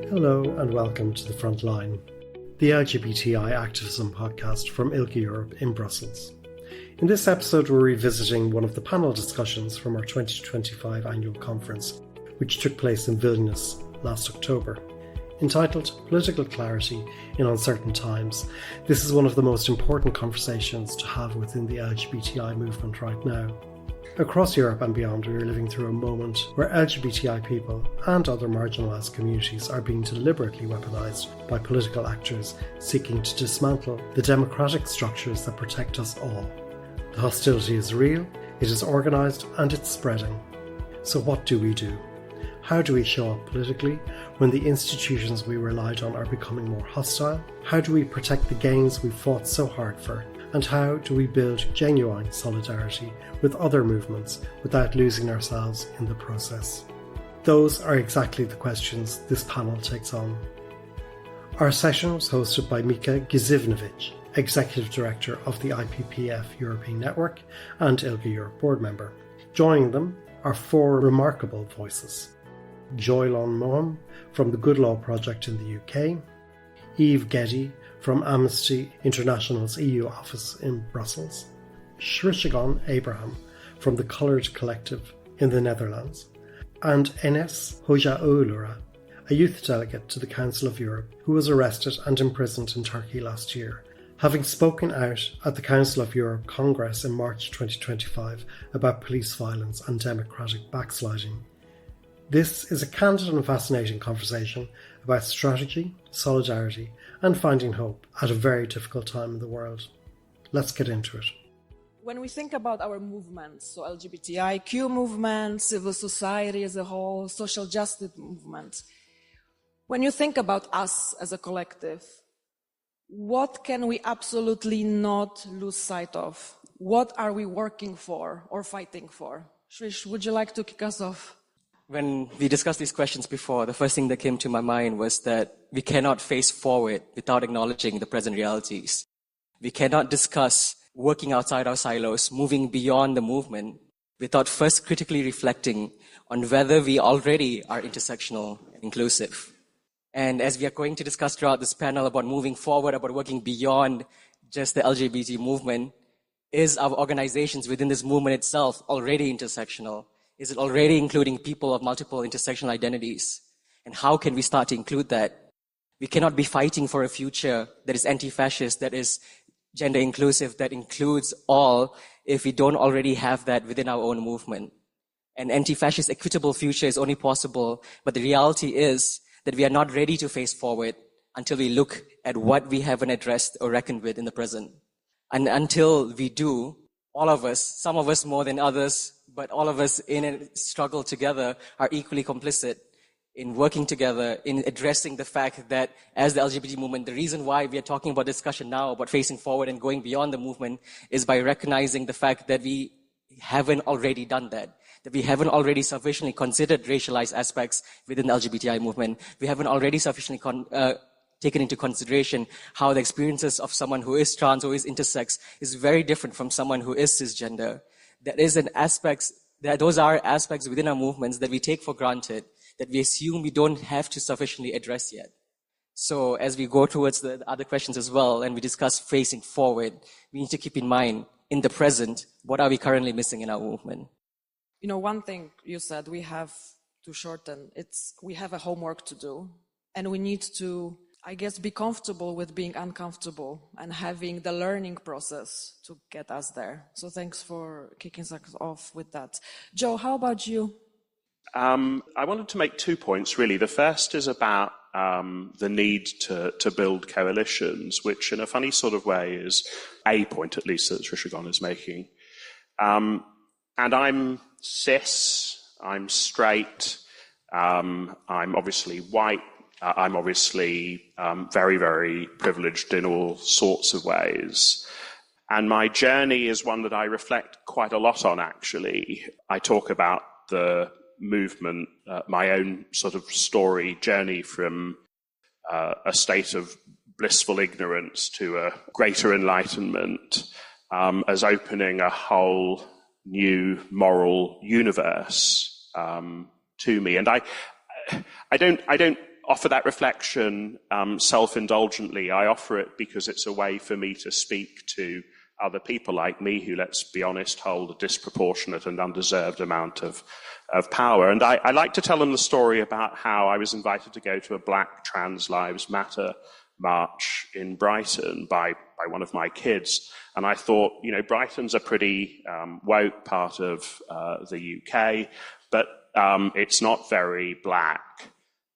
Hello and welcome to the Frontline, the LGBTI activism podcast from ILGA-Europe in Brussels. In this episode, we're revisiting one of the panel discussions from our 2025 annual conference, which took place in Vilnius last October. Entitled Political Clarity in Uncertain Times, this is one of the most important conversations to have within the LGBTI movement right now. Across Europe and beyond, we are living through a moment where LGBTI people and other marginalised communities are being deliberately weaponised by political actors seeking to dismantle the democratic structures that protect us all. The hostility is real, it is organised, and it's spreading. So what do we do? How do we show up politically when the institutions we relied on are becoming more hostile? How do we protect the gains we fought so hard for? And how do we build genuine solidarity with other movements without losing ourselves in the process? Those are exactly the questions this panel takes on. Our session was hosted by Micah Grzywnowicz, Executive Director of the IPPF European Network and ILGA-Europe board member. Joining them are four remarkable voices. Joylon Moham from the Good Law Project in the UK, Eve Geddy from Amnesty International's EU office in Brussels, Shrishagon Abraham from the Coloured Collective in the Netherlands, and Enes Hocaoğlu, a youth delegate to the Council of Europe who was arrested and imprisoned in Turkey last year, having spoken out at the Council of Europe Congress in March 2025 about police violence and democratic backsliding. This is a candid and fascinating conversation about strategy, solidarity, and finding hope at a very difficult time in the world. Let's get into it. When we think about our movements, so LGBTIQ movement, civil society as a whole, social justice movement, when you think about us as a collective, what can we absolutely not lose sight of? What are we working for or fighting for? Shrish, would you like to kick us off? When we discussed these questions before, the first thing that came to my mind was that we cannot face forward without acknowledging the present realities. We cannot discuss working outside our silos, moving beyond the movement, without first critically reflecting on whether we already are intersectional and inclusive. And as we are going to discuss throughout this panel about moving forward, about working beyond just the LGBT movement, is our organizations within this movement itself already intersectional? Is it already including people of multiple intersectional identities? And how can we start to include that? We cannot be fighting for a future that is anti-fascist, that is gender inclusive, that includes all, if we don't already have that within our own movement. An anti-fascist equitable future is only possible, but the reality is that we are not ready to face forward until we look at what we haven't addressed or reckoned with in the present. And until we do, all of us, some of us more than others, but all of us in a struggle together are equally complicit in working together, in addressing the fact that as the LGBT movement, the reason why we are talking about discussion now about facing forward and going beyond the movement is by recognizing the fact that we haven't already done that we haven't already sufficiently considered racialized aspects within the LGBTI movement. We haven't already sufficiently taken into consideration how the experiences of someone who is trans or is intersex is very different from someone who is cisgender. Those are aspects within our movements that we take for granted, that we assume we don't have to sufficiently address yet. So as we go towards the other questions as well, and we discuss facing forward, we need to keep in mind, in the present, what are we currently missing in our movement? You know, one thing you said, we have to shorten, we have a homework to do, and we need to, I guess, be comfortable with being uncomfortable and having the learning process to get us there. So thanks for kicking us off with that. Joe, how about you? I wanted to make 2 points, really. The first is about the need to build coalitions, which in a funny sort of way is a point, at least, that Shrishagon is making. And I'm cis, I'm straight, I'm obviously white, I'm obviously very, very privileged in all sorts of ways. And my journey is one that I reflect quite a lot on, actually. I talk about the movement, my own sort of story, journey from a state of blissful ignorance to a greater enlightenment as opening a whole new moral universe. to me. And I don't offer that reflection self-indulgently. I offer it because it's a way for me to speak to other people like me who, let's be honest, hold a disproportionate and undeserved amount of power. And I like to tell them the story about how I was invited to go to a Black Trans Lives Matter march in Brighton by one of my kids. And I thought, Brighton's a pretty woke part of the UK, but it's not very Black.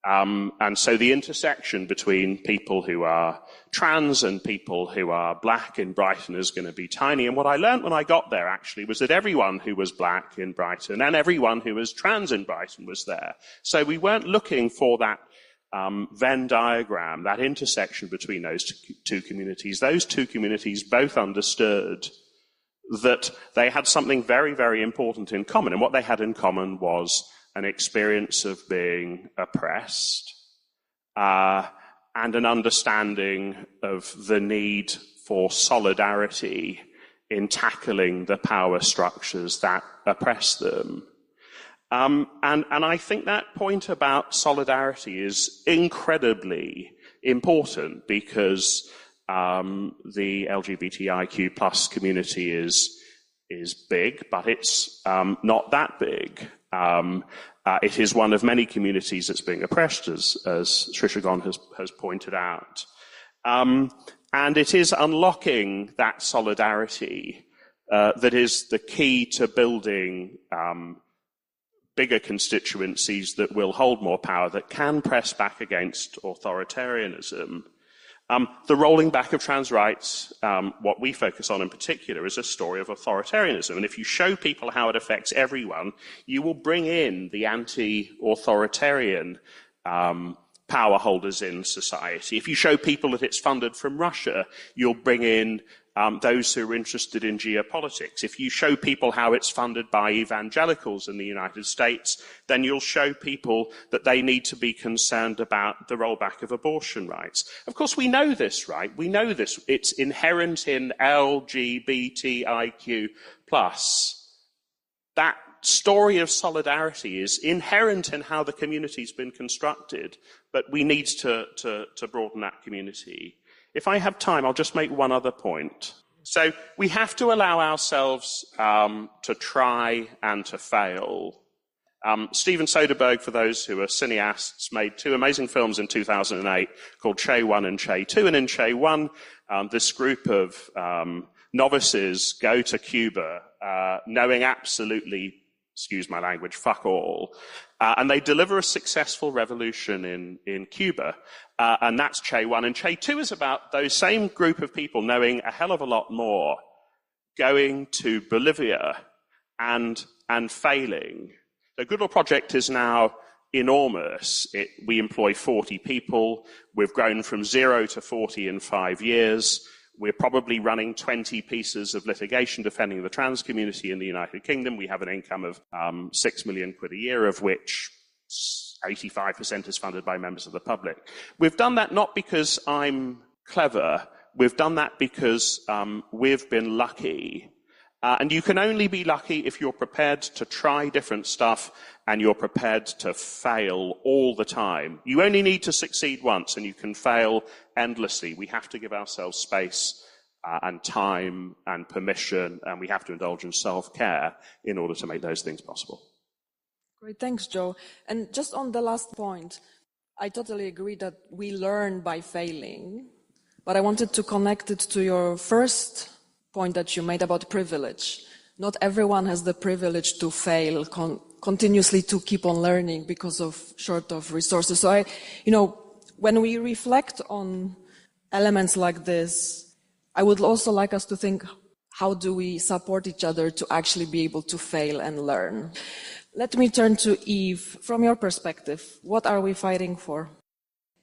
And so the intersection between people who are trans and people who are Black in Brighton is going to be tiny. And what I learned when I got there, actually, was that everyone who was Black in Brighton and everyone who was trans in Brighton was there. So we weren't looking for that Venn diagram, that intersection between those two communities. Those two communities both understood that they had something very, very important in common. And what they had in common was an experience of being oppressed, and an understanding of the need for solidarity in tackling the power structures that oppress them. And I think that point about solidarity is incredibly important because the LGBTIQ plus community is big, but it's not that big. It is one of many communities that's being oppressed, as Srishagon has pointed out. And it is unlocking that solidarity that is the key to building bigger constituencies that will hold more power, that can press back against authoritarianism. The rolling back of trans rights, what we focus on in particular, is a story of authoritarianism. And if you show people how it affects everyone, you will bring in the anti-authoritarian power holders in society. If you show people that it's funded from Russia, you'll bring in those who are interested in geopolitics. If you show people how it's funded by evangelicals in the United States, then you'll show people that they need to be concerned about the rollback of abortion rights. Of course, we know this, right? We know this. It's inherent in LGBTIQ+. That story of solidarity is inherent in how the community's been constructed, but we need to broaden that community. If I have time, I'll just make one other point. So we have to allow ourselves to try and to fail. Steven Soderbergh, for those who are cineasts, made two amazing films in 2008 called Che 1 and Che 2. And in Che 1, this group of novices go to Cuba knowing absolutely, excuse my language, fuck all. And they deliver a successful revolution in Cuba. And that's Che 1. And Che 2 is about those same group of people knowing a hell of a lot more, going to Bolivia and failing. The Goodwill Project is now enormous. We employ 40 people. We've grown from 0 to 40 in 5 years. We're probably running 20 pieces of litigation defending the trans community in the United Kingdom. We have an income of £6 million a year, of which 85% is funded by members of the public. We've done that not because I'm clever. We've done that because we've been lucky. And you can only be lucky if you're prepared to try different stuff and you're prepared to fail all the time. You only need to succeed once and you can fail endlessly. We have to give ourselves space and time and permission, and we have to indulge in self-care in order to make those things possible. Great, thanks, Joe. And just on the last point, I totally agree that we learn by failing, but I wanted to connect it to your first point that you made about privilege. Not everyone has the privilege to fail continuously, to keep on learning because of short of resources. So when we reflect on elements like this, I would also like us to think, how do we support each other to actually be able to fail and learn? Let me turn to Eve. From your perspective, what are we fighting for?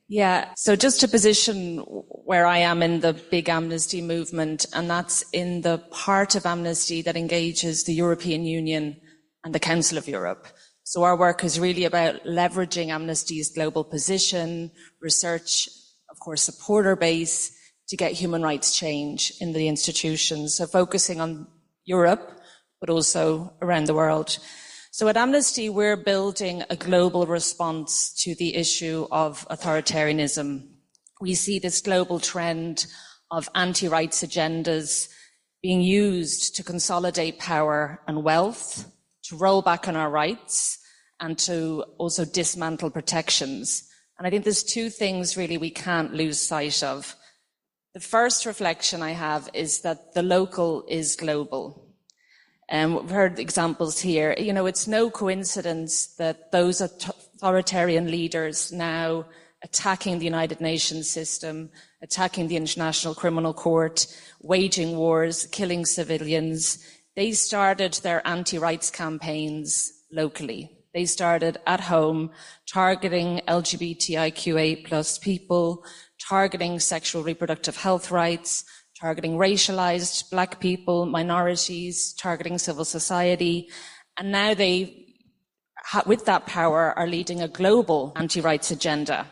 Yeah, so just to position where I am in the big amnesty movement, and that's in the part of amnesty that engages the European Union and the Council of Europe. So our work is really about leveraging Amnesty's global position, research, of course, supporter base to get human rights change in the institutions. So focusing on Europe, but also around the world. So at Amnesty, we're building a global response to the issue of authoritarianism. We see this global trend of anti-rights agendas being used to consolidate power and wealth, to roll back on our rights, and to also dismantle protections. And I think there's two things really we can't lose sight of. The first reflection I have is that the local is global. We've heard examples here. You know, it's no coincidence that those authoritarian leaders now attacking the United Nations system, attacking the International Criminal Court, waging wars, killing civilians, they started their anti-rights campaigns locally. They started at home, targeting LGBTIQA+ people, targeting sexual reproductive health rights, targeting racialized Black people, minorities, targeting civil society. And now they, with that power, are leading a global anti-rights agenda.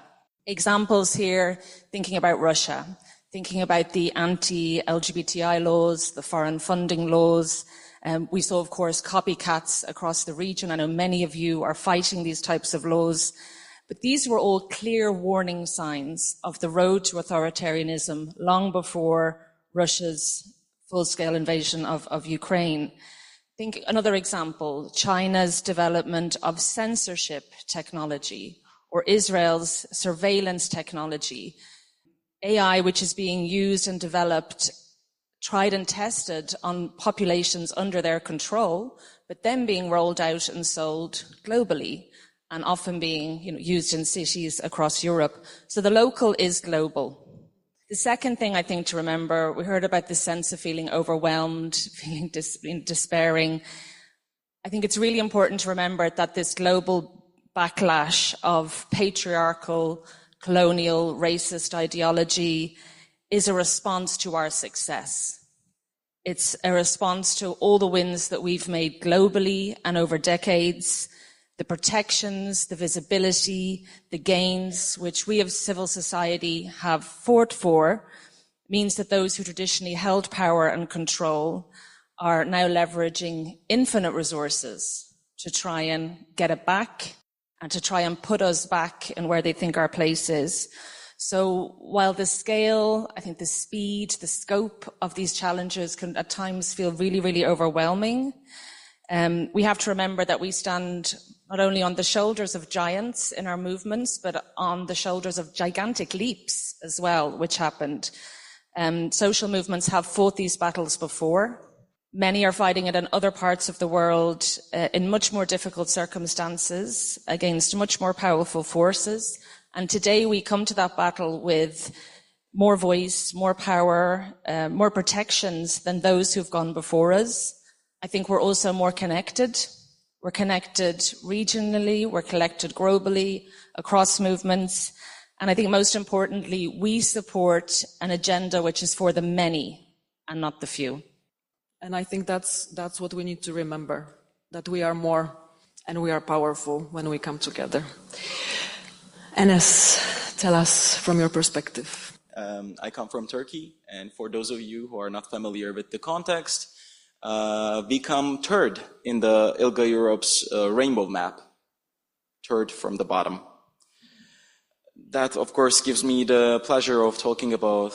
Examples here, thinking about Russia, thinking about the anti-LGBTI laws, the foreign funding laws. We saw, of course, copycats across the region. I know many of you are fighting these types of laws. But these were all clear warning signs of the road to authoritarianism long before Russia's full-scale invasion of Ukraine. Think another example, China's development of censorship technology or Israel's surveillance technology. AI, which is being used and developed, tried and tested on populations under their control, but then being rolled out and sold globally and often being used in cities across Europe. So the local is global. The second thing I think to remember, we heard about the sense of feeling overwhelmed, feeling despairing. I think it's really important to remember that this global backlash of patriarchal, colonial, racist ideology is a response to our success. It's a response to all the wins that we've made globally and over decades, the protections, the visibility, the gains, which we as civil society have fought for, means that those who traditionally held power and control are now leveraging infinite resources to try and get it back and to try and put us back in where they think our place is. So while the scale, I think the speed, the scope of these challenges can at times feel really, really overwhelming, we have to remember that we stand not only on the shoulders of giants in our movements, but on the shoulders of gigantic leaps as well, which happened. Social movements have fought these battles before. Many are fighting it in other parts of the world in much more difficult circumstances against much more powerful forces. And today we come to that battle with more voice, more power, more protections than those who've gone before us. I think we're also more connected. We're connected regionally, we're connected globally, across movements. And I think most importantly, we support an agenda which is for the many and not the few. And I think that's what we need to remember, that we are more and we are powerful when we come together. Enes, tell us from your perspective. I come from Turkey, and for those of you who are not familiar with the context, we come third in the ILGA-Europe's rainbow map, third from the bottom. That, of course, gives me the pleasure of talking about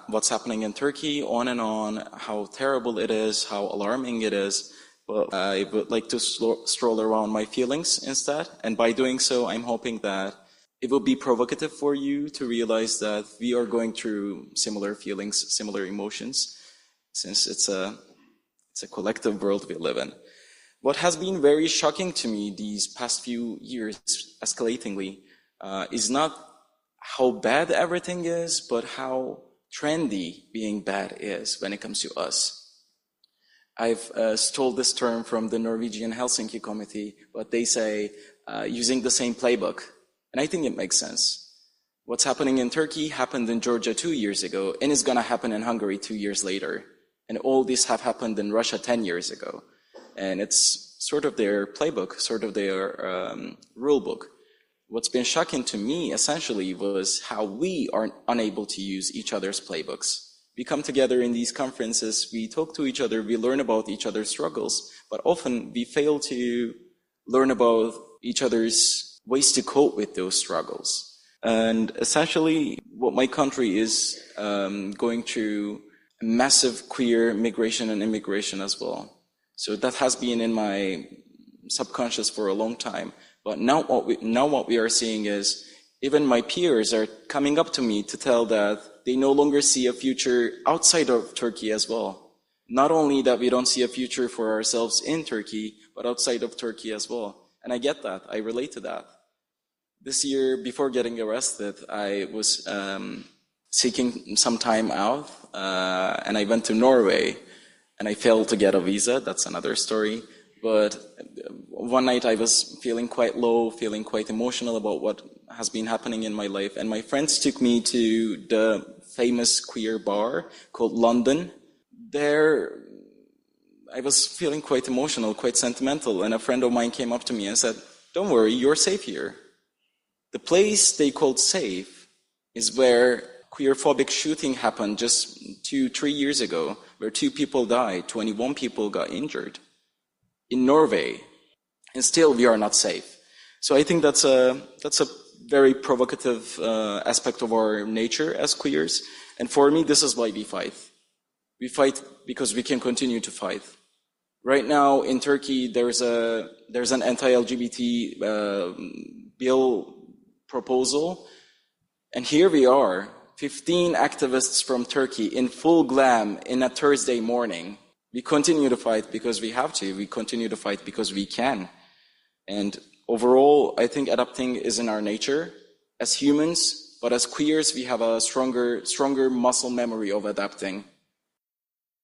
what's happening in Turkey, on and on, how terrible it is, how alarming it is. But I would like to stroll around my feelings instead, and by doing so, I'm hoping that it will be provocative for you to realize that we are going through similar feelings, similar emotions, since it's a collective world we live in. What has been very shocking to me these past few years, escalatingly, is not how bad everything is, but how trendy being bad is when it comes to us. I've stole this term from the Norwegian Helsinki Committee, but they say using the same playbook. And I think it makes sense. What's happening in Turkey happened in Georgia 2 years ago, and is going to happen in Hungary 2 years later. And all this have happened in Russia 10 years ago. And it's sort of their playbook, sort of their rule book. What's been shocking to me, essentially, was how we are unable to use each other's playbooks. We come together in these conferences, we talk to each other, we learn about each other's struggles, but often we fail to learn about each other's ways to cope with those struggles. And essentially, what my country is going through massive queer migration and immigration as well. So that has been in my subconscious for a long time. But now what we are seeing is even my peers are coming up to me to tell that they no longer see a future outside of Turkey as well. Not only that we don't see a future for ourselves in Turkey, but outside of Turkey as well. And I get that. I relate to that. This year, before getting arrested, I was seeking some time out, and I went to Norway, and I failed to get a visa. That's another story. But one night I was feeling quite low, feeling quite emotional about what has been happening in my life. And my friends took me to the famous queer bar called London. There, I was feeling quite emotional, quite sentimental. And a friend of mine came up to me and said, "Don't worry, you're safe here." The place they called safe is where queerphobic shooting happened just 2-3 years ago, where 2 people died, 21 people got injured in Norway, and still we are not safe. So I think that's a very provocative aspect of our nature as queers. And for me, this is why we fight. We fight because we can continue to fight. Right now in Turkey, there's an anti-LGBT bill proposal, and here we are, 15 activists from Turkey in full glam in a Thursday morning. We continue to fight because we have to. We continue to fight because we can. And overall, I think adapting is in our nature as humans, but as queers, we have a stronger muscle memory of adapting.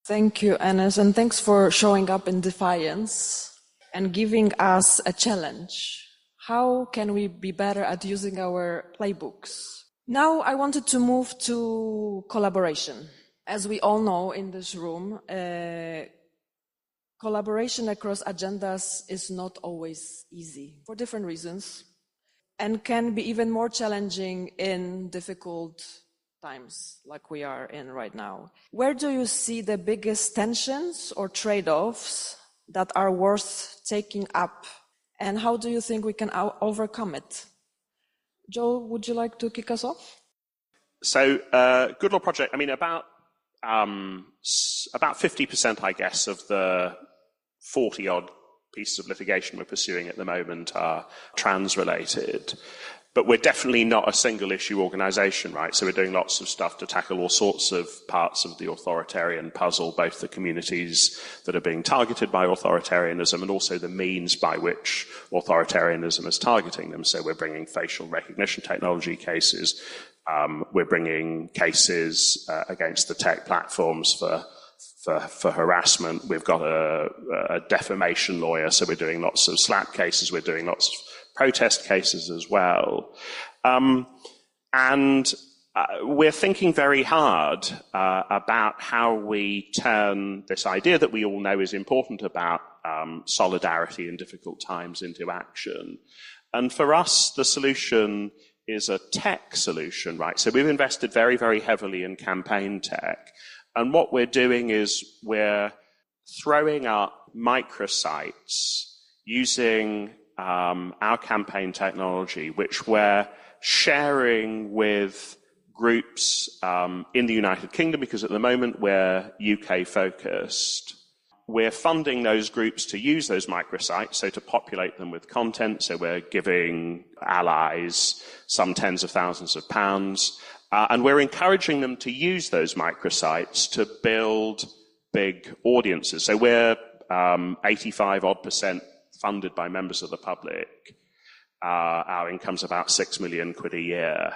Thank you, Enes, and thanks for showing up in defiance and giving us a challenge. How can we be better at using our playbooks? Now I wanted to move to collaboration. As we all know in this room, collaboration across agendas is not always easy for different reasons and can be even more challenging in difficult times like we are in right now. Where do you see the biggest tensions or trade-offs that are worth taking up, and how do you think we can overcome it? Joel, would you like to kick us off? So, Good Law Project, I mean, about 50%, I guess, of the 40-odd pieces of litigation we're pursuing at the moment are trans-related. But we're definitely not a single-issue organisation, right? So we're doing lots of stuff to tackle all sorts of parts of the authoritarian puzzle, both the communities that are being targeted by authoritarianism and also the means by which authoritarianism is targeting them. So we're bringing facial recognition technology cases. We're bringing cases against the tech platforms for harassment. We've got a defamation lawyer, so we're doing lots of slap cases. We're doing lots of protest cases as well. And we're thinking very hard about how we turn this idea that we all know is important about solidarity in difficult times into action. And for us, the solution is a tech solution, right? So we've invested very, very heavily in campaign tech. And what we're doing is we're throwing up microsites using our campaign technology, which we're sharing with groups in the United Kingdom, because at the moment we're UK focused. We're funding those groups to use those microsites, so to populate them with content. So we're giving allies some tens of thousands of pounds. And we're encouraging them to use those microsites to build big audiences. So we're 85% funded by members of the public. Our income's about 6 million quid a year.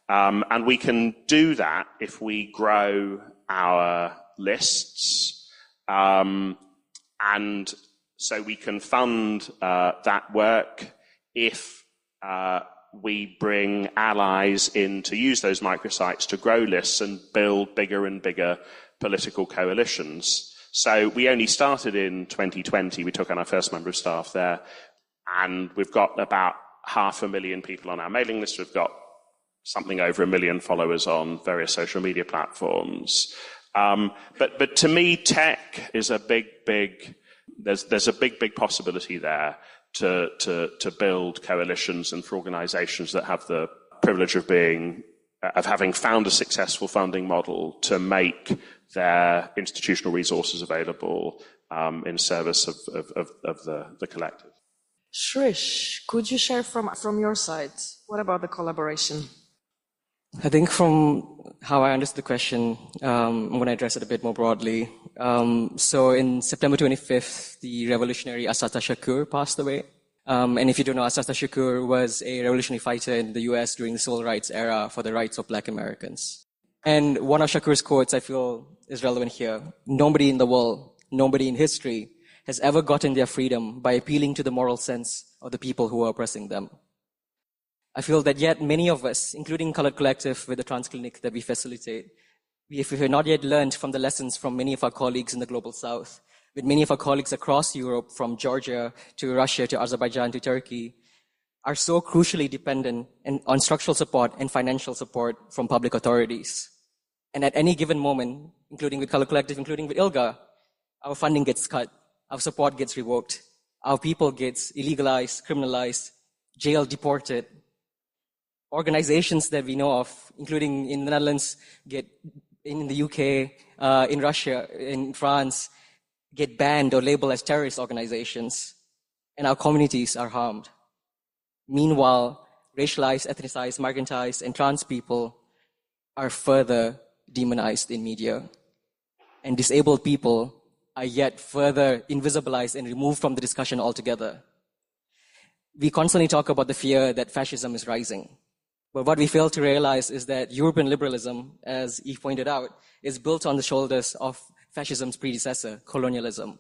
And we can do that if we grow our lists. And so we can fund that work if we bring allies in to use those microsites to grow lists and build bigger and bigger political coalitions. So we only started in 2020. We took on our first member of staff there, and we've got about 500,000 people on our mailing list. We've got something over 1 million followers on various social media platforms. But to me, tech is a big there's a big possibility there to build coalitions and for organisations that have the privilege of having found a successful funding model to make their institutional resources available in service of the collective. Shrish, could you share from your side? What about the collaboration? I think from how I understood the question, I'm going to address it a bit more broadly. So in September 25th, the revolutionary Assata Shakur passed away. And if you don't know, Assata Shakur was a revolutionary fighter in the US during the civil rights era for the rights of Black Americans. And one of Shakur's quotes I feel is relevant here. Nobody in the world, nobody in history has ever gotten their freedom by appealing to the moral sense of the people who are oppressing them. I feel that yet many of us, including Colored Collective with the Trans Clinic that we facilitate, we have not yet learned from the lessons from many of our colleagues in the Global South, with many of our colleagues across Europe, from Georgia to Russia to Azerbaijan to Turkey, are so crucially dependent on structural support and financial support from public authorities. And at any given moment, including with Colored Collective, including with ILGA, our funding gets cut, our support gets revoked, our people gets illegalized, criminalized, jailed, deported. Organizations that we know of, including in the Netherlands, get in the UK, in Russia, in France, get banned or labeled as terrorist organizations, and our communities are harmed. Meanwhile, racialized, ethnicized, marginalized, and trans people are further demonized in media, and disabled people are yet further invisibilized and removed from the discussion altogether. We constantly talk about the fear that fascism is rising. But what we fail to realize is that European liberalism, as Eve pointed out, is built on the shoulders of fascism's predecessor, colonialism.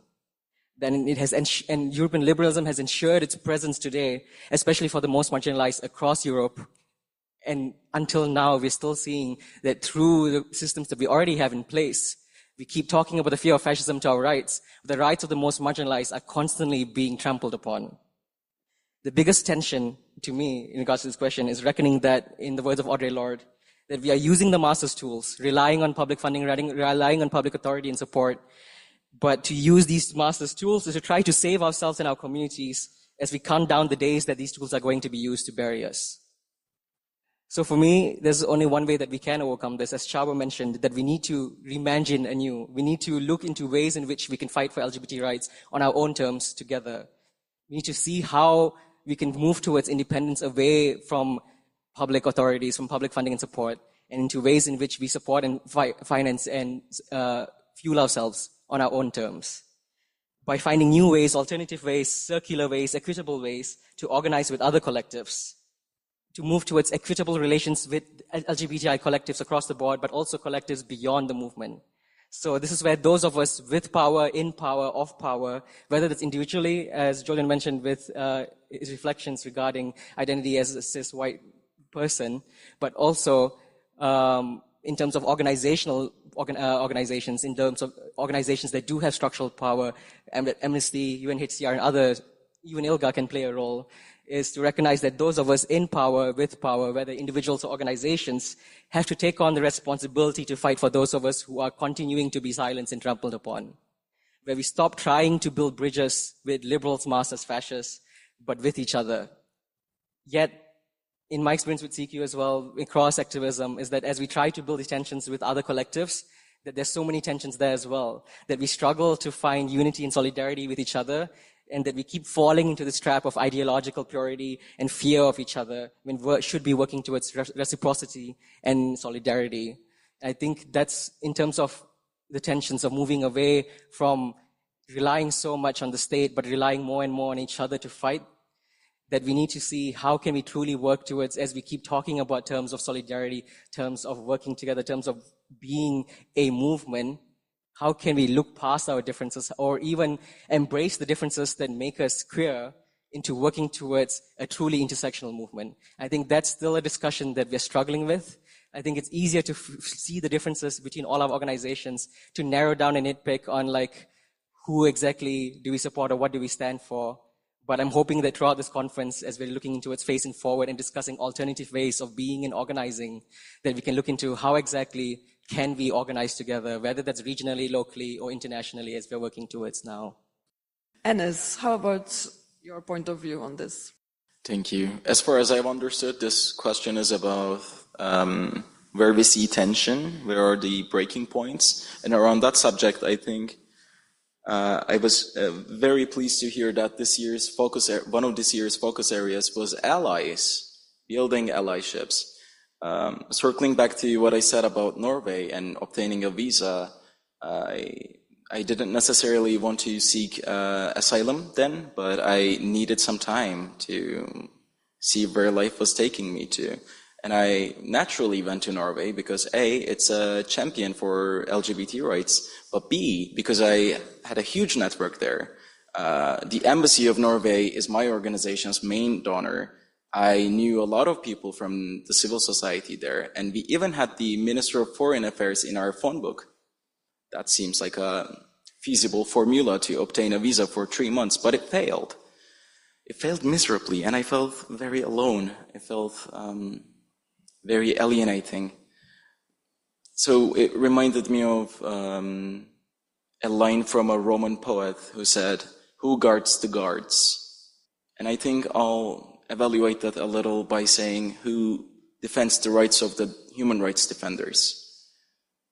And European liberalism has ensured its presence today, especially for the most marginalized across Europe. And until now, we're still seeing that through the systems that we already have in place, we keep talking about the fear of fascism to our rights. The rights of the most marginalized are constantly being trampled upon. The biggest tension to me in regards to this question is reckoning that, in the words of Audre Lorde, that we are using the master's tools, relying on public funding, relying on public authority and support, but to use these master's tools is to try to save ourselves and our communities as we count down the days that these tools are going to be used to bury us. So for me, there's only one way that we can overcome this, as Chabo mentioned, that we need to reimagine anew. We need to look into ways in which we can fight for LGBT rights on our own terms together. We need to see how we can move towards independence away from public authorities, from public funding and support, and into ways in which we support and finance and fuel ourselves on our own terms. By finding new ways, alternative ways, circular ways, equitable ways to organize with other collectives, to move towards equitable relations with LGBTI collectives across the board, but also collectives beyond the movement. So this is where those of us with power, in power, of power, whether that's individually, as Julian mentioned with his reflections regarding identity as a cis white person, but also in terms of organizations, in terms of organizations that do have structural power, and Amnesty, UNHCR, and others, even ILGA can play a role, is to recognize that those of us in power, with power, whether individuals or organizations, have to take on the responsibility to fight for those of us who are continuing to be silenced and trampled upon. Where we stop trying to build bridges with liberals, masters, fascists, but with each other. Yet, in my experience with CQ as well, across activism, is that as we try to build these tensions with other collectives, that there's so many tensions there as well, that we struggle to find unity and solidarity with each other, and that we keep falling into this trap of ideological purity and fear of each other when we should be working towards reciprocity and solidarity. I think that's in terms of the tensions of moving away from relying so much on the state, but relying more and more on each other to fight, that we need to see how can we truly work towards, as we keep talking about terms of solidarity, terms of working together, terms of being a movement, how can we look past our differences or even embrace the differences that make us queer into working towards a truly intersectional movement? I think that's still a discussion that we're struggling with. I think it's easier to see the differences between all our organizations, to narrow down and nitpick on like who exactly do we support or what do we stand for. But I'm hoping that throughout this conference, as we're looking towards facing forward and discussing alternative ways of being and organizing, that we can look into how exactly can we organize together, whether that's regionally, locally, or internationally, as we're working towards now. Enes, how about your point of view on this? Thank you. As far as I've understood, this question is about where we see tension, where are the breaking points. And around that subject, I think I was very pleased to hear that one of this year's focus areas was allies, building allyships. Circling back to what I said about Norway and obtaining a visa, I didn't necessarily want to seek asylum then, but I needed some time to see where life was taking me to. And I naturally went to Norway because A, it's a champion for LGBT rights, but B, because I had a huge network there. The Embassy of Norway is my organization's main donor. I knew a lot of people from the civil society there, and we even had the Minister of Foreign Affairs in our phone book. That seems like a feasible formula to obtain a visa for 3 months, but it failed. It failed miserably, and I felt very alone. It felt very alienating. So it reminded me of a line from a Roman poet who said, "Who guards the guards?" And I think I'll evaluate that a little by saying, who defends the rights of the human rights defenders?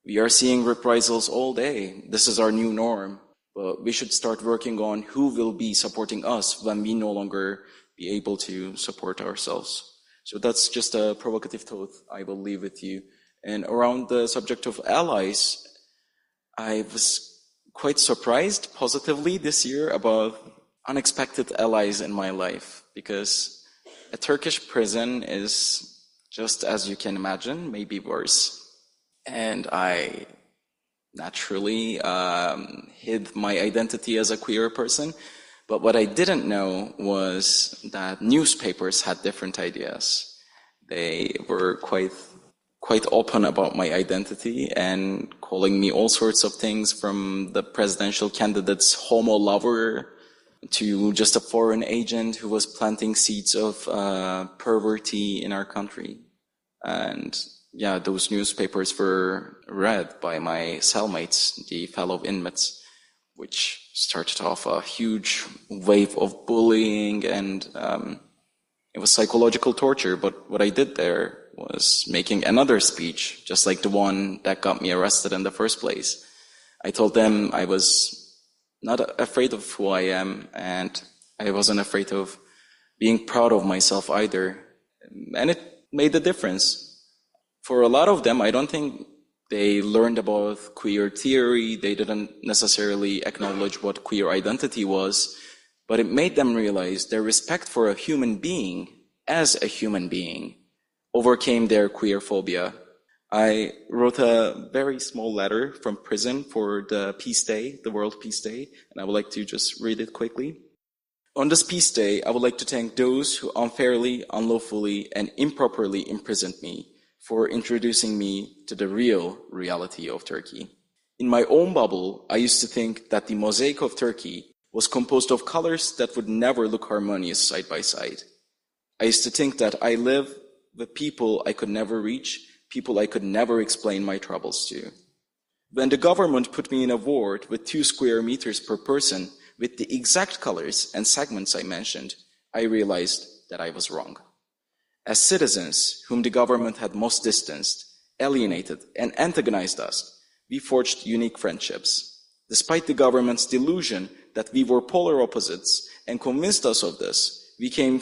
We are seeing reprisals all day. This is our new norm. But we should start working on who will be supporting us when we no longer be able to support ourselves. So that's just a provocative thought I will leave with you. And around the subject of allies, I was quite surprised positively this year about unexpected allies in my life, because a Turkish prison is just as you can imagine, maybe worse. And I naturally hid my identity as a queer person. But what I didn't know was that newspapers had different ideas. They were quite open about my identity and calling me all sorts of things, from the presidential candidate's homo lover to just a foreign agent who was planting seeds of perverty in our country. And yeah, those newspapers were read by my cellmates, the fellow inmates, which started off a huge wave of bullying, and it was psychological torture. But what I did there was making another speech, just like the one that got me arrested in the first place. I told them I was not afraid of who I am, and I wasn't afraid of being proud of myself either. And it made a difference. For a lot of them, I don't think they learned about queer theory. They didn't necessarily acknowledge what queer identity was, but it made them realize their respect for a human being as a human being overcame their queer phobia. I wrote a very small letter from prison for the Peace Day, the World Peace Day, and I would like to just read it quickly. On this Peace Day, I would like to thank those who unfairly, unlawfully, and improperly imprisoned me for introducing me to the real reality of Turkey. In my own bubble, I used to think that the mosaic of Turkey was composed of colors that would never look harmonious side by side. I used to think that I live with people I could never reach, people I could never explain my troubles to. When the government put me in a ward with 2 square meters per person with the exact colors and segments I mentioned, I realized that I was wrong. As citizens whom the government had most distanced, alienated, and antagonized us, we forged unique friendships. Despite the government's delusion that we were polar opposites and convinced us of this, we came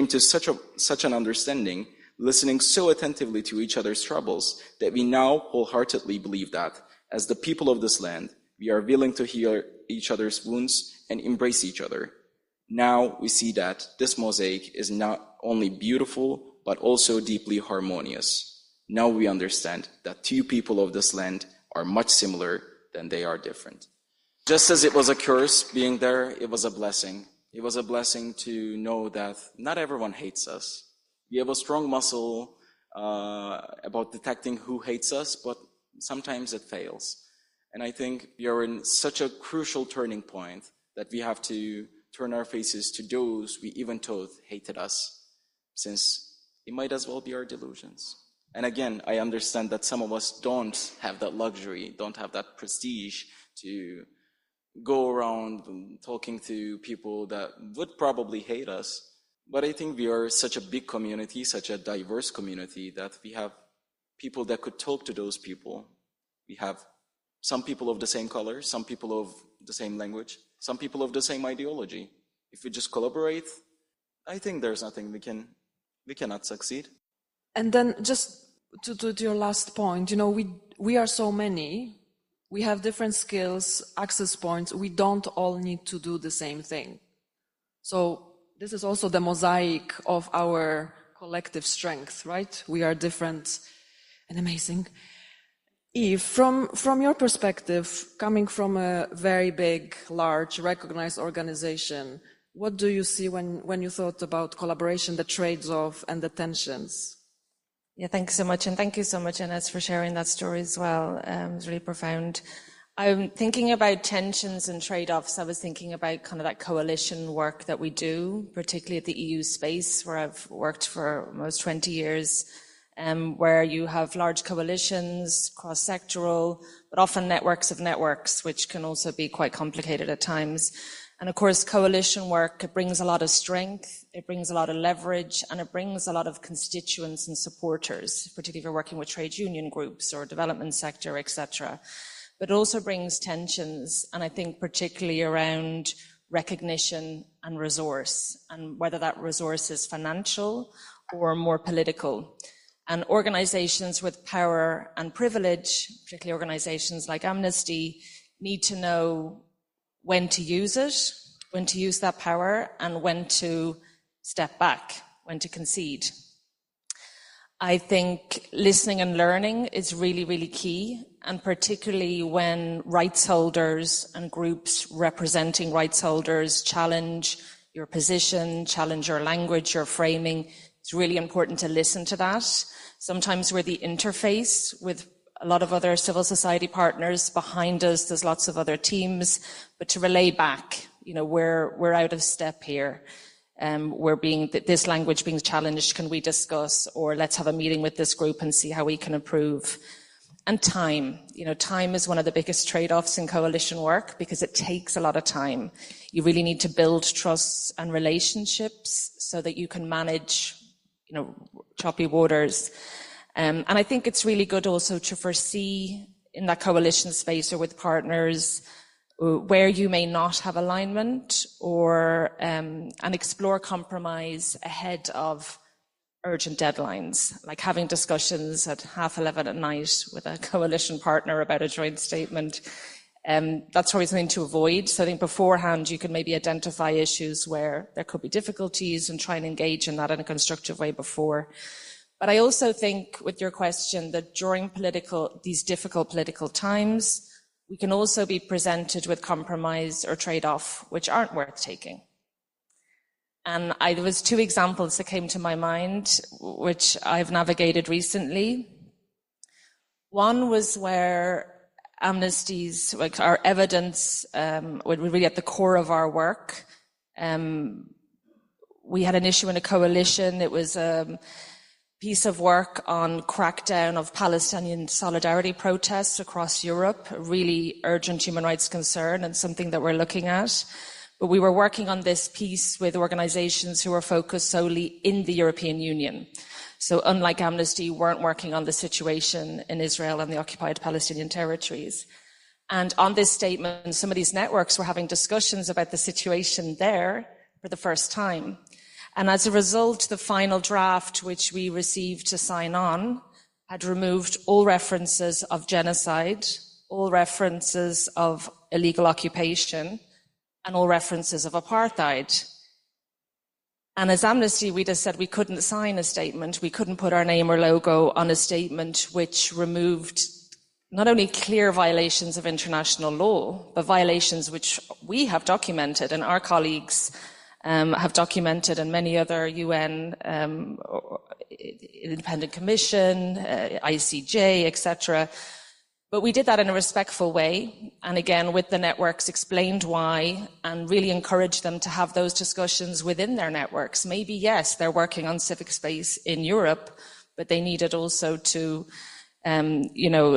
to such an understanding, listening so attentively to each other's troubles, that we now wholeheartedly believe that, as the people of this land, we are willing to heal each other's wounds and embrace each other. Now we see that this mosaic is not only beautiful, but also deeply harmonious. Now we understand that 2 people of this land are much similar than they are different. Just as it was a curse being there, it was a blessing. It was a blessing to know that not everyone hates us. We have a strong muscle about detecting who hates us, but sometimes it fails. And I think we are in such a crucial turning point that we have to turn our faces to those we even thought hated us, since it might as well be our delusions. And again, I understand that some of us don't have that luxury, don't have that prestige to go around talking to people that would probably hate us. But I think we are such a big community, such a diverse community, that we have people that could talk to those people. We have some people of the same color, some people of the same language, some people of the same ideology. If we just collaborate, I think there's nothing we cannot succeed. And then just to your last point, we are so many, we have different skills, access points, we don't all need to do the same thing. So this is also the mosaic of our collective strength, right? We are different and amazing. Eve, from your perspective, coming from a very big, large, recognized organization, what do you see when you thought about collaboration, the trades-off and the tensions? Yeah, thanks so much. And thank you so much, Ines, for sharing that story as well. It was really profound. I'm thinking about tensions and trade-offs. I was thinking about kind of that coalition work that we do, particularly at the EU space, where I've worked for almost 20 years, where you have large coalitions, cross-sectoral, but often networks of networks, which can also be quite complicated at times. And of course, coalition work, it brings a lot of strength, it brings a lot of leverage, and it brings a lot of constituents and supporters, particularly if you're working with trade union groups or development sector, etc. But it also brings tensions, and I think particularly around recognition and resource, and whether that resource is financial or more political. And organizations with power and privilege, particularly organizations like Amnesty, need to know when to use it, when to use that power, and when to step back, when to concede. I think listening and learning is really, really key, and particularly when rights holders and groups representing rights holders challenge your position, challenge your language, your framing. It's really important to listen to that. Sometimes we're the interface with a lot of other civil society partners behind us. There's lots of other teams, but to relay back, we're out of step here. This language being challenged, can we discuss, or let's have a meeting with this group and see how we can improve. And time, time is one of the biggest trade-offs in coalition work because it takes a lot of time. You really need to build trust and relationships so that you can manage, choppy waters. And I think it's really good also to foresee in that coalition space or with partners where you may not have alignment, or and explore compromise ahead of urgent deadlines, like having discussions at 11:30 at night with a coalition partner about a joint statement. That's probably something to avoid. So I think beforehand you can maybe identify issues where there could be difficulties and try and engage in that in a constructive way before. But I also think with your question that during these difficult political times, we can also be presented with compromise or trade-off which aren't worth taking. And there was two examples that came to my mind, which I've navigated recently. One was where Amnesty's, our evidence, was really at the core of our work. We had an issue in a coalition. It was a piece of work on crackdown of Palestinian solidarity protests across Europe, a really urgent human rights concern and something that we're looking at. But we were working on this piece with organizations who were focused solely in the European Union. So unlike Amnesty, weren't working on the situation in Israel and the occupied Palestinian territories. And on this statement, some of these networks were having discussions about the situation there for the first time. And as a result, the final draft, which we received to sign on, had removed all references of genocide, all references of illegal occupation, and all references of apartheid. And as Amnesty, we just said we couldn't sign a statement, we couldn't put our name or logo on a statement which removed not only clear violations of international law, but violations which we have documented and our colleagues have documented, and many other UN independent commission, ICJ, etc. But we did that in a respectful way, and again with the networks explained why, and really encouraged them to have those discussions within their networks. Maybe yes, they're working on civic space in Europe, but they needed also to either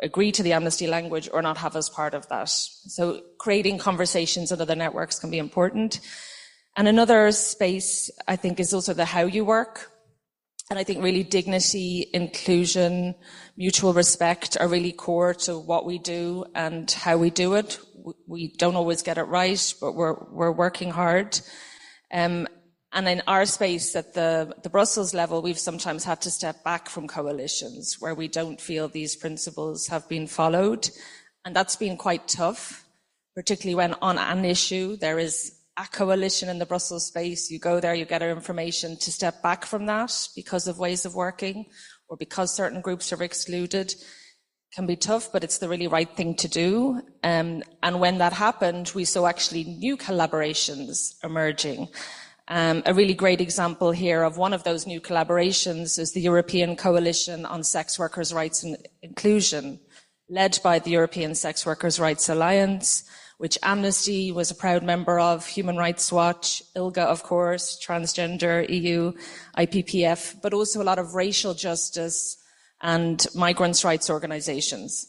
agree to the amnesty language or not have us part of that. So creating conversations on other networks can be important. And another space, I think, is also the how you work. And I think really dignity, inclusion, mutual respect are really core to what we do and how we do it. We don't always get it right, but we're working hard. And in our space at the Brussels level, we've sometimes had to step back from coalitions where we don't feel these principles have been followed. And that's been quite tough, particularly when on an issue there is a coalition in the Brussels space. You go there, you get our information. To step back from that because of ways of working or because certain groups are excluded can be tough, but it's the really right thing to do. And when that happened, we saw actually new collaborations emerging. A really great example here of one of those new collaborations is the European Coalition on Sex Workers' Rights and Inclusion, led by the European Sex Workers' Rights Alliance, which Amnesty was a proud member of, Human Rights Watch, ILGA, of course, Transgender EU, IPPF, but also a lot of racial justice and migrants' rights organizations.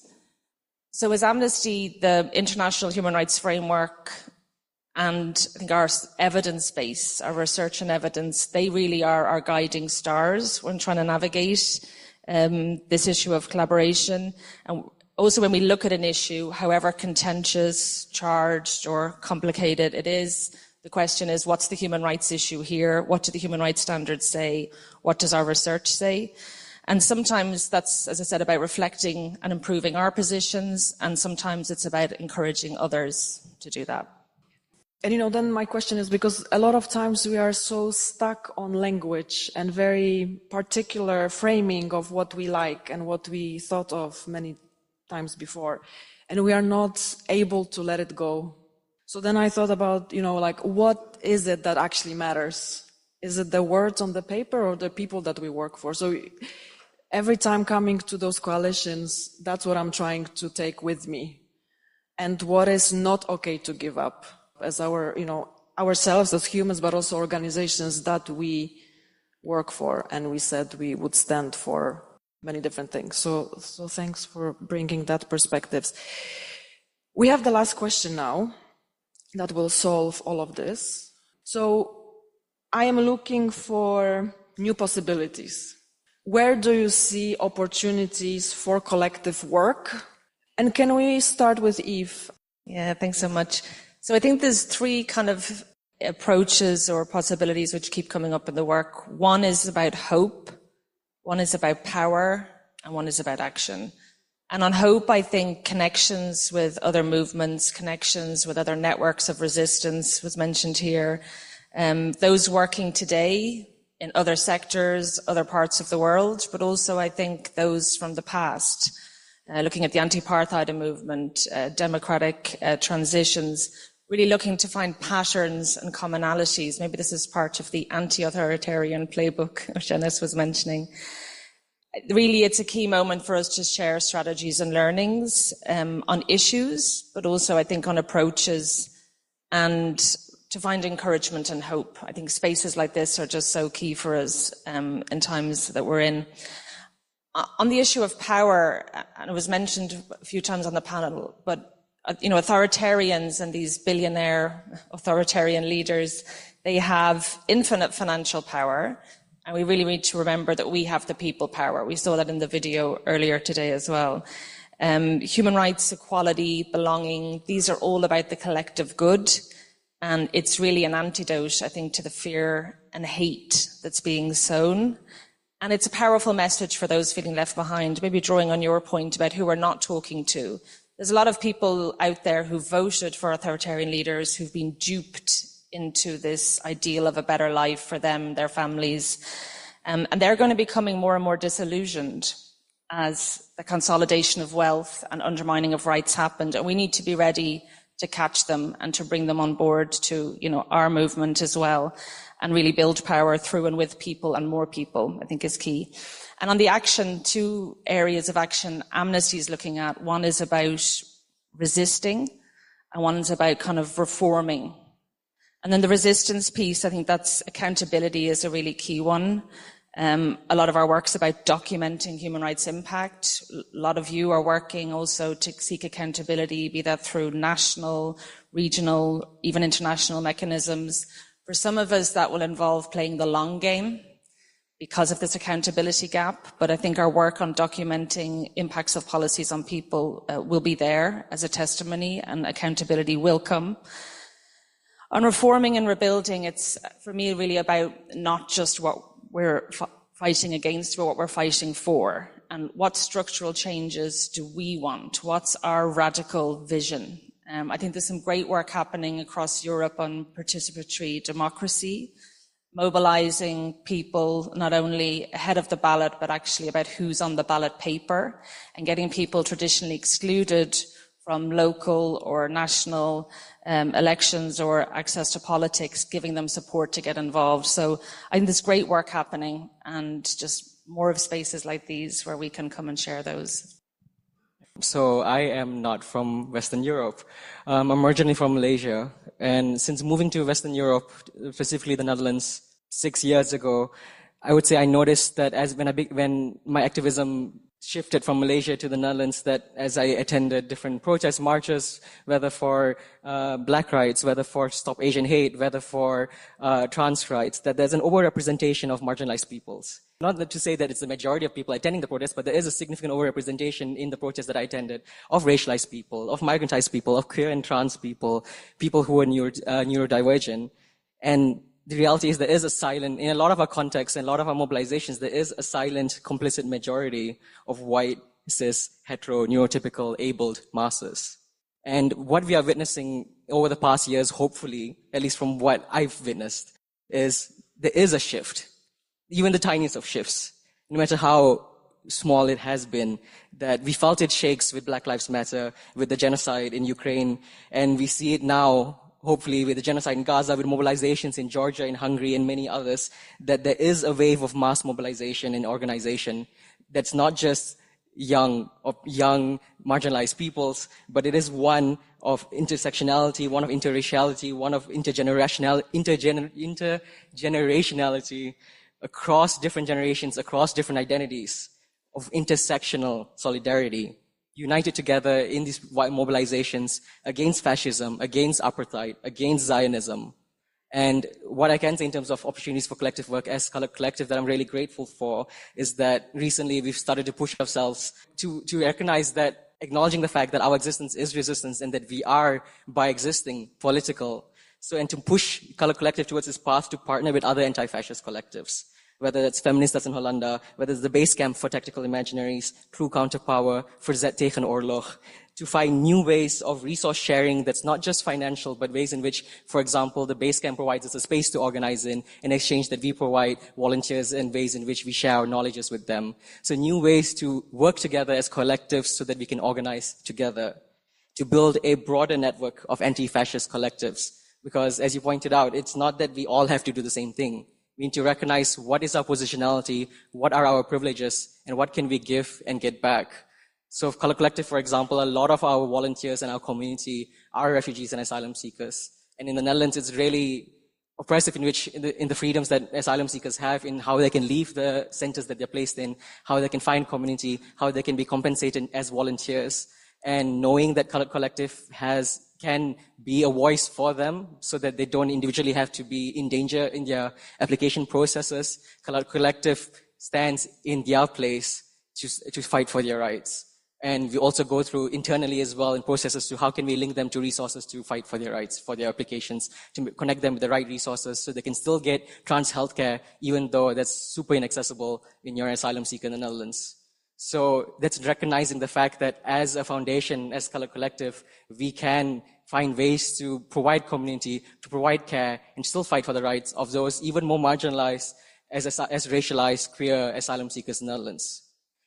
So as Amnesty, the International Human Rights Framework, and I think our evidence base, our research and evidence, they really are our guiding stars when trying to navigate this issue of collaboration. And also when we look at an issue, however contentious, charged or complicated it is, the question is, what's the human rights issue here? What do the human rights standards say? What does our research say? And sometimes that's, as I said, about reflecting and improving our positions, and sometimes it's about encouraging others to do that. And then my question is, because a lot of times we are so stuck on language and very particular framing of what we like and what we thought of many times before, and we are not able to let it go. So then I thought about, what is it that actually matters? Is it the words on the paper or the people that we work for? So every time coming to those coalitions, that's what I'm trying to take with me. And what is not okay to give up as ourselves as humans, but also organizations that we work for. And we said we would stand for many different things. So thanks for bringing that perspectives. We have the last question now that will solve all of this. So I am looking for new possibilities. Where do you see opportunities for collective work? And can we start with Eve? Yeah, thanks so much. So I think there's three kind of approaches or possibilities which keep coming up in the work. One is about hope, one is about power, and one is about action. And on hope, I think connections with other movements, connections with other networks of resistance was mentioned here. Those working today in other sectors, other parts of the world, but also I think those from the past, looking at the anti-apartheid movement, democratic transitions, really looking to find patterns and commonalities. Maybe this is part of the anti-authoritarian playbook, which Enes was mentioning. Really, it's a key moment for us to share strategies and learnings on issues, but also I think on approaches, and to find encouragement and hope. I think spaces like this are just so key for us in times that we're in. On the issue of power, and it was mentioned a few times on the panel, but authoritarians and these billionaire authoritarian leaders, they have infinite financial power. And we really need to remember that we have the people power. We saw that in the video earlier today as well. Human rights, equality, belonging, these are all about the collective good. And it's really an antidote, I think, to the fear and hate that's being sown. And it's a powerful message for those feeling left behind, maybe drawing on your point about who we're not talking to. There's a lot of people out there who voted for authoritarian leaders who've been duped into this ideal of a better life for them, their families. And they're going to be becoming more and more disillusioned as the consolidation of wealth and undermining of rights happened. And we need to be ready to catch them and to bring them on board to, our movement as well, and really build power through and with people, and more people, I think, is key. And on the action, two areas of action Amnesty is looking at. One is about resisting, and one is about kind of reforming. And then the resistance piece, I think that's accountability is a really key one. A lot of our work's about documenting human rights impact. A lot of you are working also to seek accountability, be that through national, regional, even international mechanisms. For some of us, that will involve playing the long game because of this accountability gap. But I think our work on documenting impacts of policies on people will be there as a testimony, and accountability will come. On reforming and rebuilding, it's, for me, really about not just what we're fighting against, but what we're fighting for. And what structural changes do we want? What's our radical vision? I think there's some great work happening across Europe on participatory democracy, mobilizing people not only ahead of the ballot, but actually about who's on the ballot paper, and getting people traditionally excluded from local or national elections or access to politics, giving them support to get involved. So I think there's great work happening, and just more of spaces like these where we can come and share those. So I am not from Western Europe. I'm originally from Malaysia. And since moving to Western Europe, specifically the Netherlands, 6 years ago, I would say I noticed that when my activism shifted from Malaysia to the Netherlands, that as I attended different protest marches, whether for black rights, whether for Stop Asian Hate, whether for trans rights, that there's an overrepresentation of marginalized peoples. Not that to say that it's the majority of people attending the protest, but there is a significant overrepresentation in the protests that I attended of racialized people, of migrantized people, of queer and trans people, people who are neurodivergent. And the reality is there is a silent, in a lot of our contexts and a lot of our mobilizations, there is a silent, complicit majority of white, cis, hetero, neurotypical, abled masses. And what we are witnessing over the past years, hopefully, at least from what I've witnessed, is there is a shift, even the tiniest of shifts, no matter how small it has been, that we felt it shakes with Black Lives Matter, with the genocide in Ukraine, and we see it now, hopefully with the genocide in Gaza, with mobilizations in Georgia, in Hungary, and many others, that there is a wave of mass mobilization and organization that's not just young marginalized peoples, but it is one of intersectionality, one of interraciality, one of intergenerationality across different generations, across different identities, of intersectional solidarity, united together in these white mobilizations against fascism, against apartheid, against Zionism. And what I can say in terms of opportunities for collective work as Color Collective that I'm really grateful for is that recently we've started to push ourselves to recognize that, acknowledging the fact that our existence is resistance and that we are, by existing, political. So, and to push Color Collective towards this path to partner with other anti-fascist collectives, whether that's Feministas in Hollanda, whether it's the Base Camp for Tactical Imaginaries, True Counterpower, Verzet tegen Oorlog, to find new ways of resource sharing that's not just financial, but ways in which, for example, the Base Camp provides us a space to organize in exchange that we provide volunteers and ways in which we share our knowledges with them. So new ways to work together as collectives so that we can organize together, to build a broader network of anti-fascist collectives. Because as you pointed out, it's not that we all have to do the same thing. We need to recognize what is our positionality, what are our privileges, and what can we give and get back. So Color Collective, for example, a lot of our volunteers and our community are refugees and asylum seekers. And in the Netherlands, it's really oppressive in the freedoms that asylum seekers have, in how they can leave the centers that they're placed in, how they can find community, how they can be compensated as volunteers. And knowing that Color Collective can be a voice for them so that they don't individually have to be in danger in their application processes. Color Collective stands in their place to fight for their rights. And we also go through internally as well in processes to how can we link them to resources to fight for their rights, for their applications, to connect them with the right resources so they can still get trans healthcare, even though that's super inaccessible when you're an asylum seeker in the Netherlands. So that's recognizing the fact that as a foundation, as Color Collective, we can find ways to provide community, to provide care, and still fight for the rights of those even more marginalized as racialized, queer asylum seekers in the Netherlands.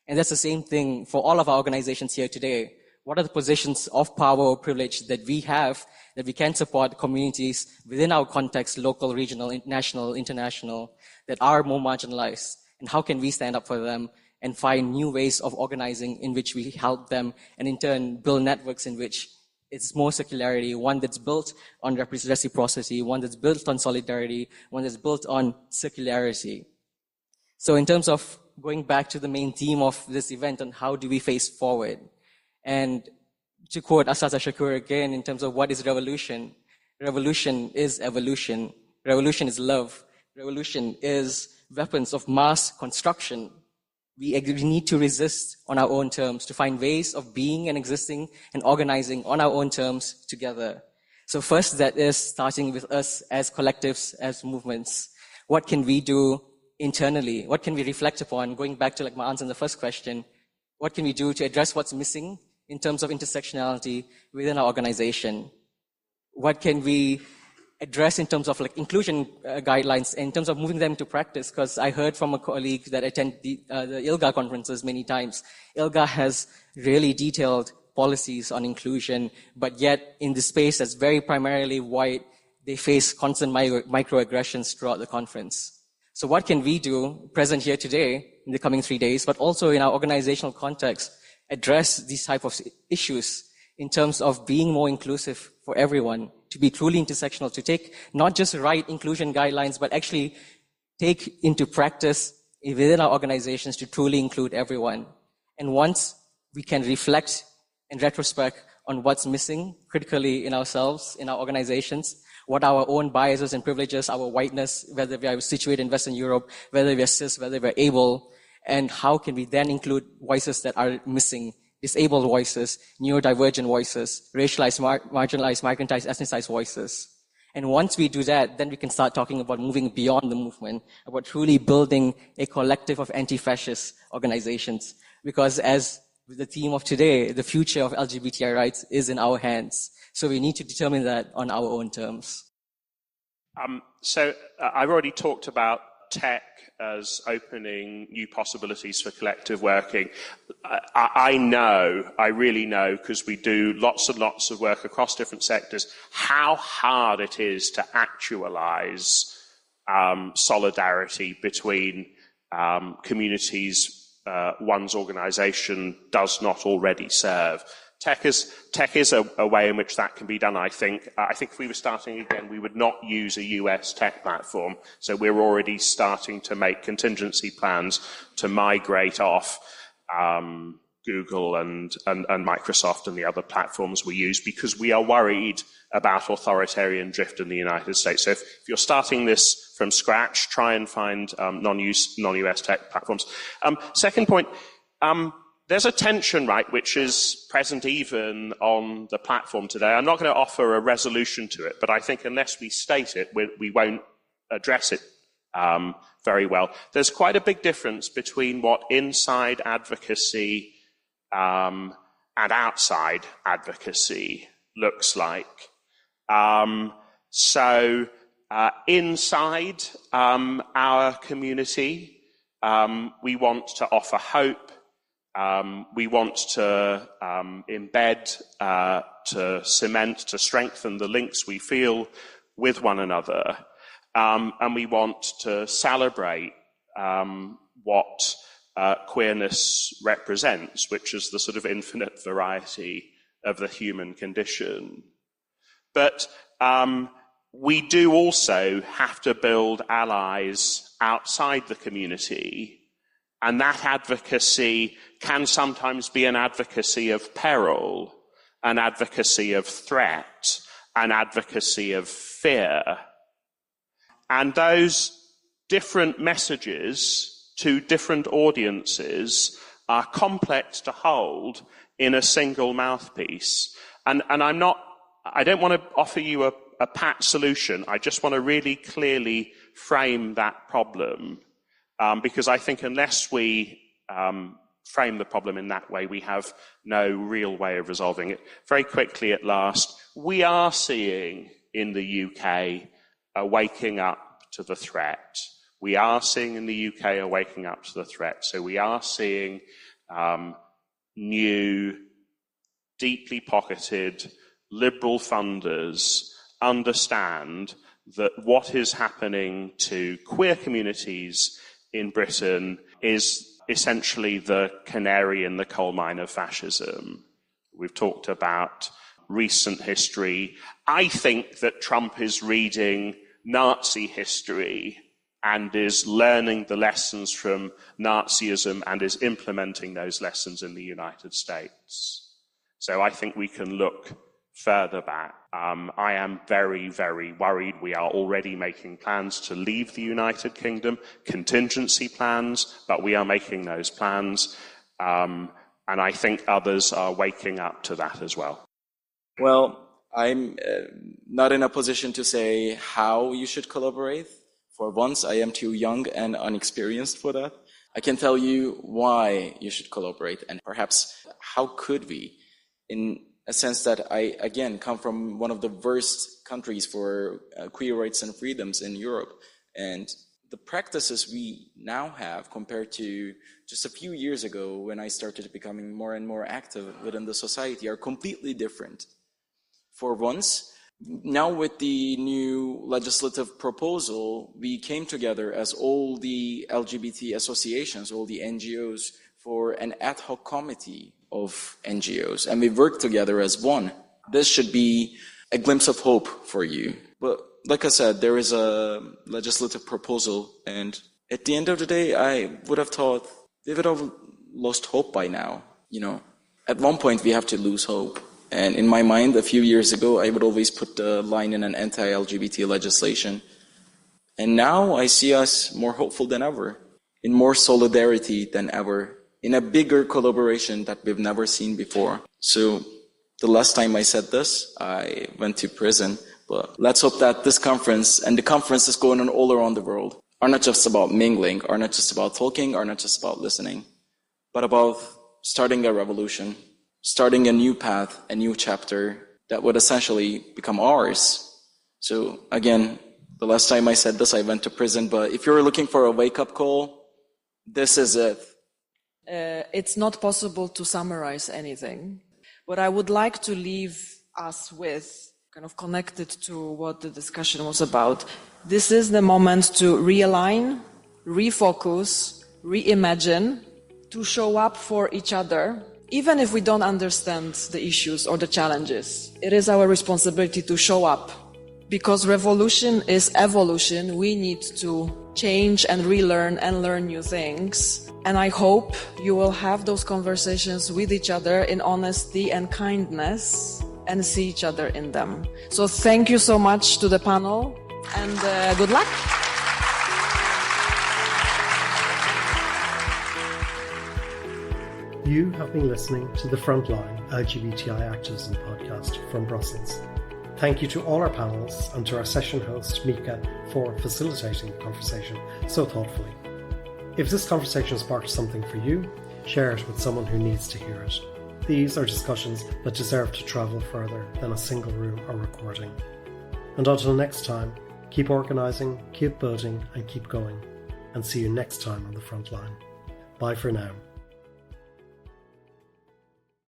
And that's the same thing for all of our organizations here today. What are the positions of power or privilege that we have that we can support communities within our context, local, regional, national, international, that are more marginalized? And how can we stand up for them and find new ways of organizing in which we help them and in turn build networks in which it's more circularity, one that's built on reciprocity, one that's built on solidarity, one that's built on circularity. So in terms of going back to the main theme of this event and how do we face forward, and to quote Asata Shakur again in terms of what is revolution, revolution is evolution, revolution is love, revolution is weapons of mass construction. We need to resist on our own terms, to find ways of being and existing and organizing on our own terms together. So first, that is starting with us as collectives, as movements. What can we do internally? What can we reflect upon? Going back to like my answer in the first question, what can we do to address what's missing in terms of intersectionality within our organization? What can we address in terms of like inclusion guidelines, in terms of moving them to practice? Because I heard from a colleague that attend the ILGA conferences many times. ILGA has really detailed policies on inclusion, but yet in the space that's very primarily white, they face constant microaggressions throughout the conference. So what can we do, present here today, in the coming 3 days, but also in our organizational context, address these type of issues in terms of being more inclusive for everyone, to be truly intersectional, to take not just write inclusion guidelines, but actually take into practice within our organizations to truly include everyone. And once we can reflect in retrospect on what's missing critically in ourselves, in our organizations, what our own biases and privileges, our whiteness, whether we are situated in Western Europe, whether we are cis, whether we are able, and how can we then include voices that are missing, disabled voices, neurodivergent voices, racialized, marginalized, migrantized, ethnicized voices. And once we do that, then we can start talking about moving beyond the movement, about truly building a collective of anti-fascist organizations. Because as with the theme of today, the future of LGBTI rights is in our hands. So we need to determine that on our own terms. I've already talked about tech as opening new possibilities for collective working. I really know, because we do lots and lots of work across different sectors, how hard it is to actualize solidarity between communities one's organization does not already serve. Tech is a way in which that can be done, I think. I think if we were starting again, we would not use a US tech platform. So we're already starting to make contingency plans to migrate off Google and Microsoft and the other platforms we use, because we are worried about authoritarian drift in the United States. So if you're starting this from scratch, try and find non-US tech platforms. Second point, there's a tension, right, which is present even on the platform today. I'm not going to offer a resolution to it, but I think unless we state it, we won't address it very well. There's quite a big difference between what inside advocacy and outside advocacy looks like. Inside our community, we want to offer hope. We want to embed, to cement, to strengthen the links we feel with one another. And we want to celebrate what queerness represents, which is the sort of infinite variety of the human condition. But we do also have to build allies outside the community, and that advocacy can sometimes be an advocacy of peril, an advocacy of threat, an advocacy of fear. And those different messages to different audiences are complex to hold in a single mouthpiece. And I don't want to offer you a pat solution. I just want to really clearly frame that problem. Because I think unless we frame the problem in that way, we have no real way of resolving it. Very quickly at last, we are seeing in the UK a waking up to the threat. We are seeing in the UK a waking up to the threat. So we are seeing new, deeply pocketed liberal funders understand that what is happening to queer communities in Britain is essentially the canary in the coal mine of fascism. We've talked about recent history. I think that Trump is reading Nazi history and is learning the lessons from Nazism and is implementing those lessons in the United States. So I think we can look further back. I am very, very worried. We are already making plans to leave the United Kingdom, contingency plans, but we are making those plans. And I think others are waking up to that as well. Well, I'm not in a position to say how you should collaborate. For once, I am too young and unexperienced for that. I can tell you why you should collaborate and perhaps how could we, in a sense that I, again, come from one of the worst countries for queer rights and freedoms in Europe. And the practices we now have compared to just a few years ago when I started becoming more and more active within the society are completely different. For once, now with the new legislative proposal, we came together as all the LGBT associations, all the NGOs, for an ad hoc committee of NGOs, and we work together as one. This should be a glimpse of hope for you. But like I said, there is a legislative proposal, and at the end of the day, I would have thought we would have lost hope by now. You know, at one point we have to lose hope. And in my mind, a few years ago, I would always put the line in an anti-LGBT legislation. And now I see us more hopeful than ever, in more solidarity than ever, in a bigger collaboration that we've never seen before. So the last time I said this, I went to prison. But let's hope that this conference, and the conferences going on all around the world, are not just about mingling, are not just about talking, are not just about listening, but about starting a revolution, starting a new path, a new chapter that would essentially become ours. So again, the last time I said this, I went to prison, but if you're looking for a wake-up call, this is it. It's not possible to summarize anything. What I would like to leave us with, kind of connected to what the discussion was about, this is the moment to realign, refocus, reimagine, to show up for each other. Even if we don't understand the issues or the challenges, it is our responsibility to show up. Because revolution is evolution, we need to change and relearn and learn new things. And I hope you will have those conversations with each other in honesty and kindness and see each other in them. So thank you so much to the panel and good luck. You have been listening to the Frontline LGBTI Activism podcast from Brussels. Thank you to all our panelists and to our session host, Micah, for facilitating the conversation so thoughtfully. If this conversation sparked something for you, share it with someone who needs to hear it. These are discussions that deserve to travel further than a single room or recording. And until next time, keep organising, keep building and keep going. And see you next time on the Frontline. Bye for now.